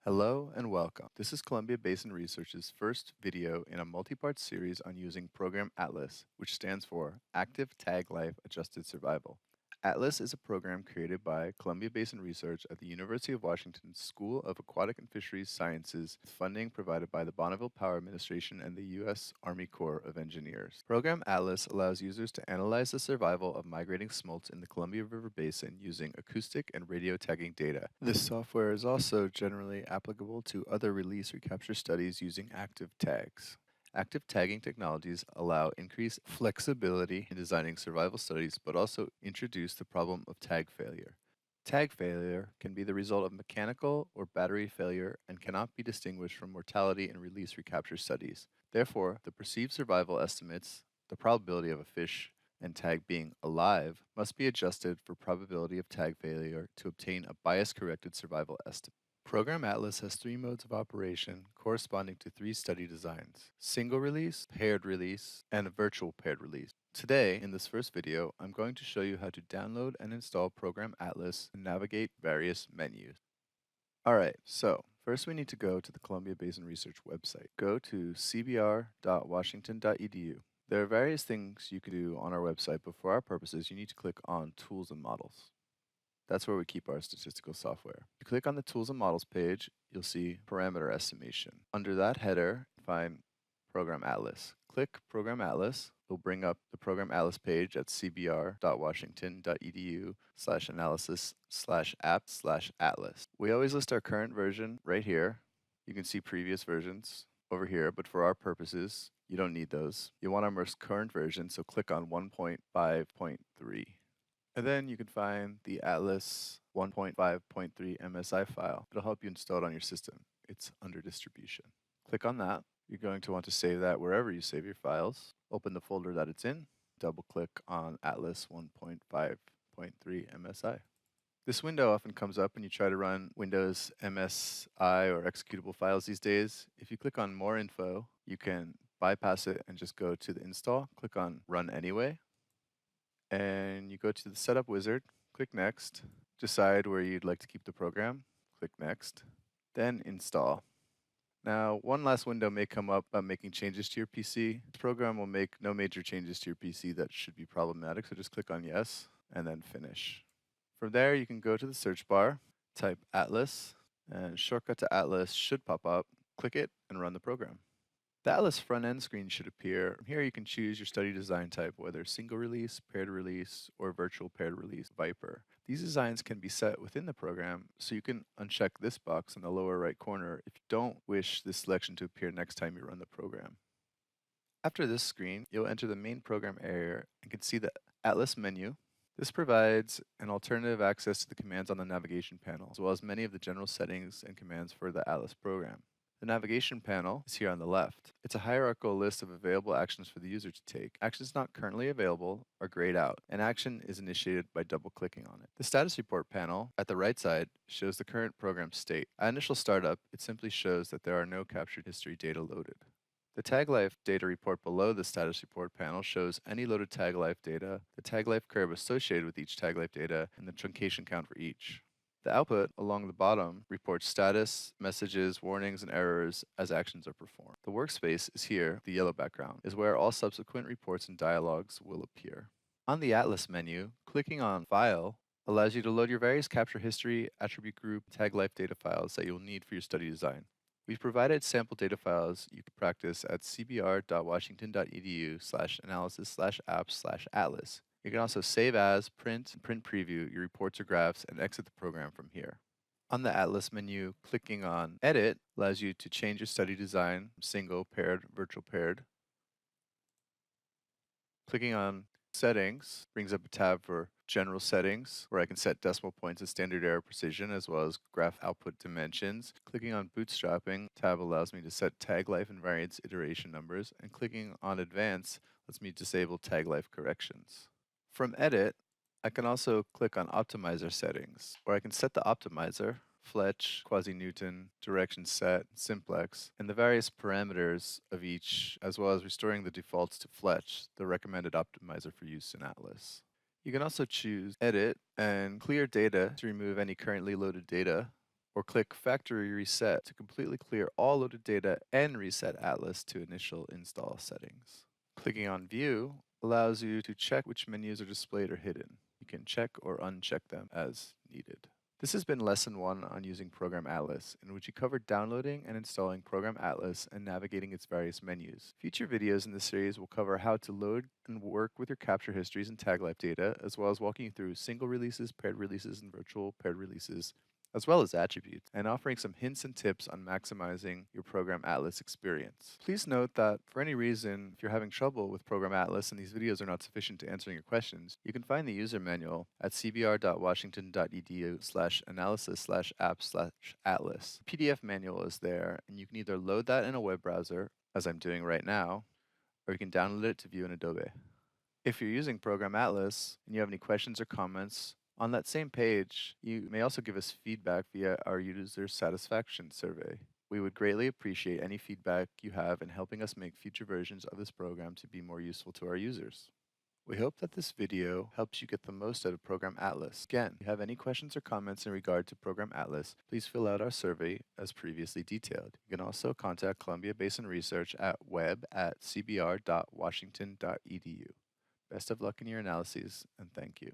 Hello and welcome. This is Columbia Basin Research's first video in a multi-part series on using Program Atlas, which stands for Active Tag Life Adjusted Survival. Atlas is a program created by Columbia Basin Research at the University of Washington School of Aquatic and Fisheries Sciences, with funding provided by the Bonneville Power Administration and the U.S. Army Corps of Engineers. Program Atlas allows users to analyze the survival of migrating smolts in the Columbia River Basin using acoustic and radio tagging data. This software is also generally applicable to other release recapture studies using active tags. Active tagging technologies allow increased flexibility in designing survival studies, but also introduce the problem of tag failure. Tag failure can be the result of mechanical or battery failure and cannot be distinguished from mortality in release recapture studies. Therefore, the perceived survival estimates, the probability of a fish and tag being alive, must be adjusted for probability of tag failure to obtain a bias-corrected survival estimate. Program Atlas has three modes of operation corresponding to three study designs: single release, paired release, and a virtual paired release. Today, in this first video, I'm going to show you how to download and install Program Atlas and navigate various menus. Alright, so first we need to go to the Columbia Basin Research website. Go to cbr.washington.edu. There are various things you can do on our website, but for our purposes, you need to click on Tools and Models. That's where we keep our statistical software. If you click on the Tools and Models page, you'll see Parameter Estimation. Under that header, find Program Atlas. Click Program Atlas. It'll bring up the Program Atlas page at cbr.washington.edu/analysis/app/atlas. We always list our current version right here. You can see previous versions over here, but for our purposes, you don't need those. You want our most current version, so click on 1.5.3. And then you can find the Atlas 1.5.3 MSI file. It'll help you install it on your system. It's under distribution. Click on that. You're going to want to save that wherever you save your files. Open the folder that it's in. Double click on Atlas 1.5.3 MSI. This window often comes up when you try to run Windows MSI or executable files these days. If you click on More Info, you can bypass it and just go to the install. Click on Run Anyway. And you go to the Setup Wizard, click Next, decide where you'd like to keep the program, click Next, then Install. Now, one last window may come up about making changes to your PC. This program will make no major changes to your PC that should be problematic, so just click on Yes, and then Finish. From there, you can go to the search bar, type Atlas, and shortcut to Atlas should pop up. Click it, and run the program. The Atlas front-end screen should appear. Here you can choose your study design type, whether single release, paired release, or virtual paired release Viper. These designs can be set within the program, so you can uncheck this box in the lower right corner if you don't wish this selection to appear next time you run the program. After this screen, you'll enter the main program area and can see the Atlas menu. This provides an alternative access to the commands on the navigation panel, as well as many of the general settings and commands for the Atlas program. The navigation panel is here on the left. It's a hierarchical list of available actions for the user to take. Actions not currently available are grayed out. An action is initiated by double-clicking on it. The status report panel at the right side shows the current program state. At initial startup, it simply shows that there are no captured history data loaded. The tag life data report below the status report panel shows any loaded tag life data, the tag life curve associated with each tag life data, and the truncation count for each. The output along the bottom reports status, messages, warnings, and errors as actions are performed. The workspace is here, the yellow background, is where all subsequent reports and dialogues will appear. On the Atlas menu, clicking on File allows you to load your various capture history, attribute group, tag life data files that you will need for your study design. We've provided sample data files you can practice at cbr.washington.edu/analysis/apps/atlas. You can also save as, print, and print preview your reports or graphs and exit the program from here. On the Atlas menu, clicking on Edit allows you to change your study design from single, paired, virtual paired. Clicking on Settings brings up a tab for General Settings, where I can set decimal points and standard error precision, as well as graph output dimensions. Clicking on Bootstrapping tab allows me to set tag life and variance iteration numbers, and clicking on Advanced lets me disable tag life corrections. From Edit, I can also click on Optimizer Settings, where I can set the optimizer, Fletch, Quasi-Newton, Direction Set, Simplex, and the various parameters of each, as well as restoring the defaults to Fletch, the recommended optimizer for use in Atlas. You can also choose Edit and Clear Data to remove any currently loaded data. or click Factory Reset to completely clear all loaded data and reset Atlas to initial install settings. Clicking on View allows you to check which menus are displayed or hidden. You can check or uncheck them as needed. This has been Lesson 1 on using Program Atlas, in which we covered downloading and installing Program Atlas and navigating its various menus. Future videos in this series will cover how to load and work with your capture histories and tag life data, as well as walking you through single releases, paired releases, and virtual paired releases, as well as attributes, and offering some hints and tips on maximizing your Program Atlas experience. Please note that for any reason, if you're having trouble with Program Atlas and these videos are not sufficient to answering your questions, you can find the user manual at cbr.washington.edu/analysis/app/atlas. The PDF manual is there, and you can either load that in a web browser, as I'm doing right now, or you can download it to view in Adobe. If you're using Program Atlas and you have any questions or comments, on that same page, you may also give us feedback via our user satisfaction survey. We would greatly appreciate any feedback you have in helping us make future versions of this program to be more useful to our users. We hope that this video helps you get the most out of Program Atlas. Again, if you have any questions or comments in regard to Program Atlas, please fill out our survey as previously detailed. You can also contact Columbia Basin Research at web@cbr.washington.edu. Best of luck in your analyses, and thank you.